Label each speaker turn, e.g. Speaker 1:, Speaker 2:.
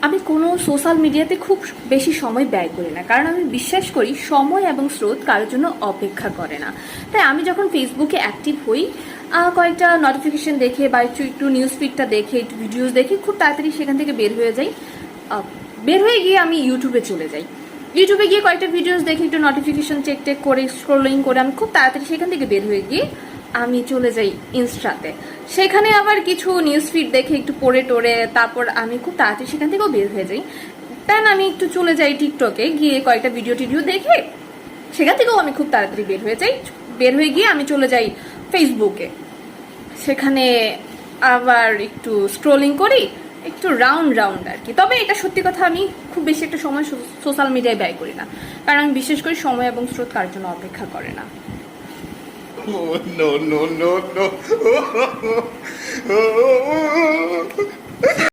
Speaker 1: আমি কোনো সোশ্যাল মিডিয়াতে খুব বেশি সময় ব্যয় করি না, কারণ আমি বিশ্বাস করি সময় এবং স্রোত কারোর জন্য অপেক্ষা করে না। তাই আমি যখন ফেসবুকে অ্যাক্টিভ হই, কয়েকটা নোটিফিকেশন দেখে বা একটু নিউজ ফিডটা দেখে, একটু ভিডিওস দেখে খুব তাড়াতাড়ি সেখান থেকে বের হয়ে যাই। বের হয়ে গিয়ে আমি ইউটিউবে চলে যাই। ইউটিউবে গিয়ে কয়েকটা ভিডিওস দেখে একটু নোটিফিকেশন চেক টেক করে স্ক্রলিং করে আমি খুব তাড়াতাড়ি সেখান থেকে বের হয়ে গিয়ে আমি চলে যাই ইনস্টাতে। সেখানে আবার কিছু নিউজ ফিড দেখে একটু পড়ে টোরে তারপর আমি খুব তাড়াতাড়ি সেখান থেকেও বের হয়ে যাই। দেন আমি একটু চলে যাই টিকটকে, গিয়ে কয়েকটা ভিডিও টিডিও দেখে সেখান থেকেও আমি খুব তাড়াতাড়ি বের হয়ে যাই। বের হয়ে গিয়ে আমি চলে যাই ফেসবুকে, সেখানে আবার একটু স্ক্রলিং করি, একটু রাউন্ড আর কি। তবে এটা সত্যি কথা, আমি খুব বেশি একটা সময় সোশ্যাল মিডিয়ায় ব্যয় করি না, কারণ আমি বিশেষ করে সময় এবং স্রোত কার জন্য অপেক্ষা করে না।
Speaker 2: Oh, no, no, no, no.